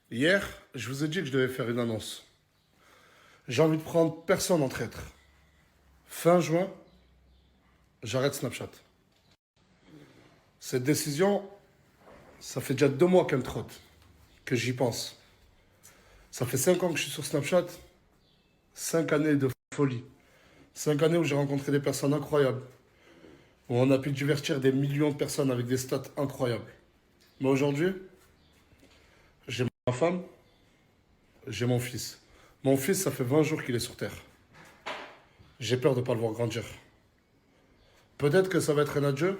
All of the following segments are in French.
Hier, je vous ai dit que je devais faire une annonce. J'ai envie de prendre personne en traître. Fin juin, j'arrête Snapchat. Cette décision, ça fait déjà 2 mois qu'elle me trotte, que j'y pense. Ça fait 5 ans que je suis sur Snapchat, 5 années de folie. 5 années où j'ai rencontré des personnes incroyables, où on a pu divertir des millions de personnes avec des stats incroyables. Mais aujourd'hui, j'ai ma femme, j'ai mon fils. Mon fils, ça fait 20 jours qu'il est sur Terre. J'ai peur de ne pas le voir grandir. Peut-être que ça va être un adieu,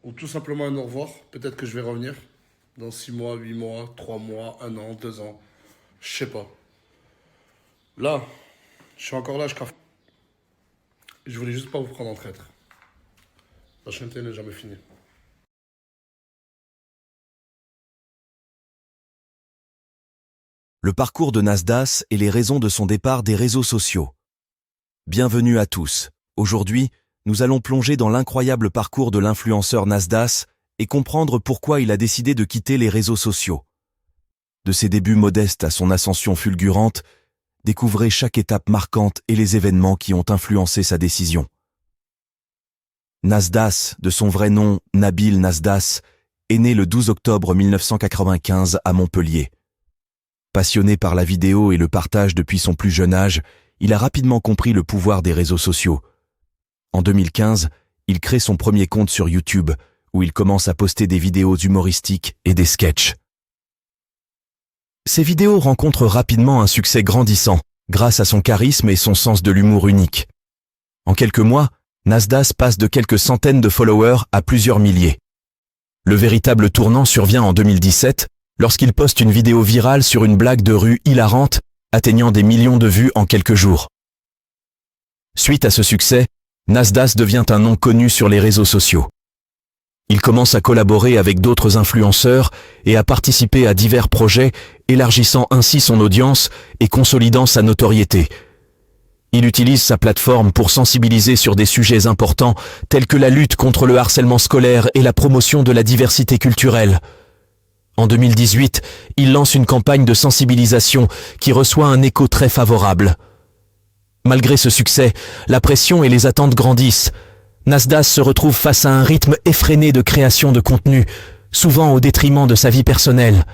ou tout simplement un au revoir. Peut-être que je vais revenir dans 6 mois, 8 mois, 3 mois, 1 an, 2 ans. Je sais pas. Là, je suis encore là, je café. Je voulais juste pas vous prendre en traître. La chanteuse n'est jamais finie. Le parcours de Nasdas et les raisons de son départ des réseaux sociaux. Bienvenue à tous. Aujourd'hui, nous allons plonger dans l'incroyable parcours de l'influenceur Nasdas et comprendre pourquoi il a décidé de quitter les réseaux sociaux. De ses débuts modestes à son ascension fulgurante, découvrez chaque étape marquante et les événements qui ont influencé sa décision. Nasdas, de son vrai nom Nabil Nasdas, est né le 12 octobre 1995 à Montpellier. Passionné par la vidéo et le partage depuis son plus jeune âge, il a rapidement compris le pouvoir des réseaux sociaux. En 2015, il crée son premier compte sur YouTube, où il commence à poster des vidéos humoristiques et des sketchs. Ces vidéos rencontrent rapidement un succès grandissant, grâce à son charisme et son sens de l'humour unique. En quelques mois, Nasdas passe de quelques centaines de followers à plusieurs milliers. Le véritable tournant survient en 2017, lorsqu'il poste une vidéo virale sur une blague de rue hilarante, atteignant des millions de vues en quelques jours. Suite à ce succès, Nasdas devient un nom connu sur les réseaux sociaux. Il commence à collaborer avec d'autres influenceurs et à participer à divers projets, élargissant ainsi son audience et consolidant sa notoriété. Il utilise sa plateforme pour sensibiliser sur des sujets importants tels que la lutte contre le harcèlement scolaire et la promotion de la diversité culturelle. En 2018, il lance une campagne de sensibilisation qui reçoit un écho très favorable. Malgré ce succès, la pression et les attentes grandissent. Nasdas se retrouve face à un rythme effréné de création de contenu, souvent au détriment de sa vie personnelle.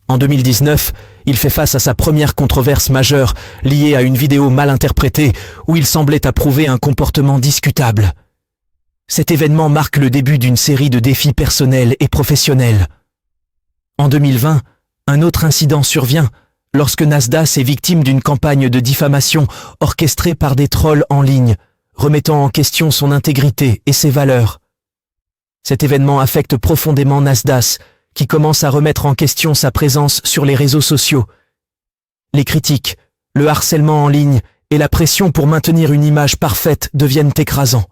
En 2019, il fait face à sa première controverse majeure liée à une vidéo mal interprétée où il semblait approuver un comportement discutable. Cet événement marque le début d'une série de défis personnels et professionnels. En 2020, un autre incident survient lorsque Nasdas est victime d'une campagne de diffamation orchestrée par des trolls en ligne, remettant en question son intégrité et ses valeurs. Cet événement affecte profondément Nasdas, qui commence à remettre en question sa présence sur les réseaux sociaux. Les critiques, le harcèlement en ligne et la pression pour maintenir une image parfaite deviennent écrasants.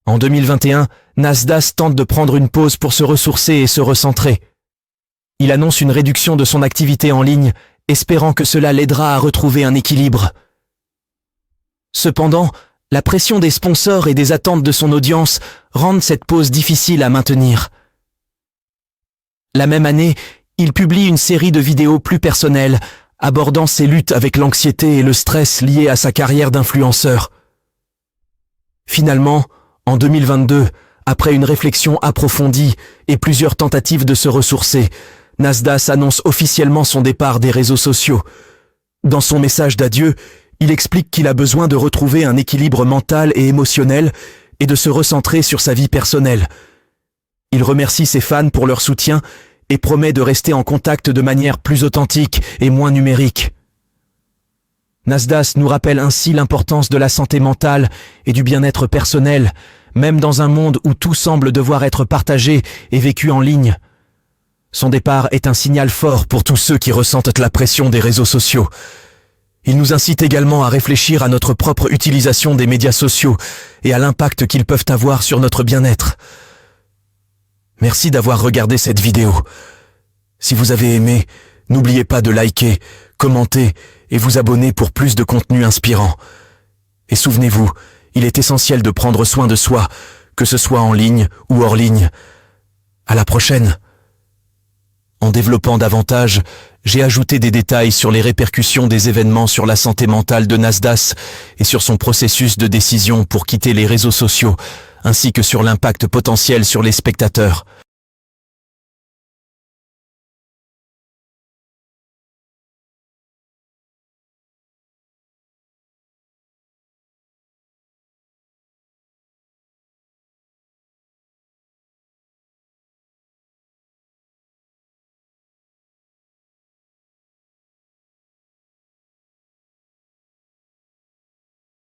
En 2021, Nasdas tente de prendre une pause pour se ressourcer et se recentrer. Il annonce une réduction de son activité en ligne, espérant que cela l'aidera à retrouver un équilibre. Cependant, la pression des sponsors et des attentes de son audience rendent cette pause difficile à maintenir. La même année, il publie une série de vidéos plus personnelles, abordant ses luttes avec l'anxiété et le stress liés à sa carrière d'influenceur. Finalement, en 2022, après une réflexion approfondie et plusieurs tentatives de se ressourcer, Nasdas annonce officiellement son départ des réseaux sociaux. Dans son message d'adieu, il explique qu'il a besoin de retrouver un équilibre mental et émotionnel et de se recentrer sur sa vie personnelle. Il remercie ses fans pour leur soutien et promet de rester en contact de manière plus authentique et moins numérique. Nasdas nous rappelle ainsi l'importance de la santé mentale et du bien-être personnel, même dans un monde où tout semble devoir être partagé et vécu en ligne. Son départ est un signal fort pour tous ceux qui ressentent la pression des réseaux sociaux. Il nous incite également à réfléchir à notre propre utilisation des médias sociaux et à l'impact qu'ils peuvent avoir sur notre bien-être. Merci d'avoir regardé cette vidéo. Si vous avez aimé, n'oubliez pas de liker, commenter et vous abonner pour plus de contenu inspirant. Et souvenez-vous, il est essentiel de prendre soin de soi, que ce soit en ligne ou hors ligne. À la prochaine. En développant davantage, j'ai ajouté des détails sur les répercussions des événements sur la santé mentale de Nasdaq et sur son processus de décision pour quitter les réseaux sociaux, ainsi que sur l'impact potentiel sur les spectateurs.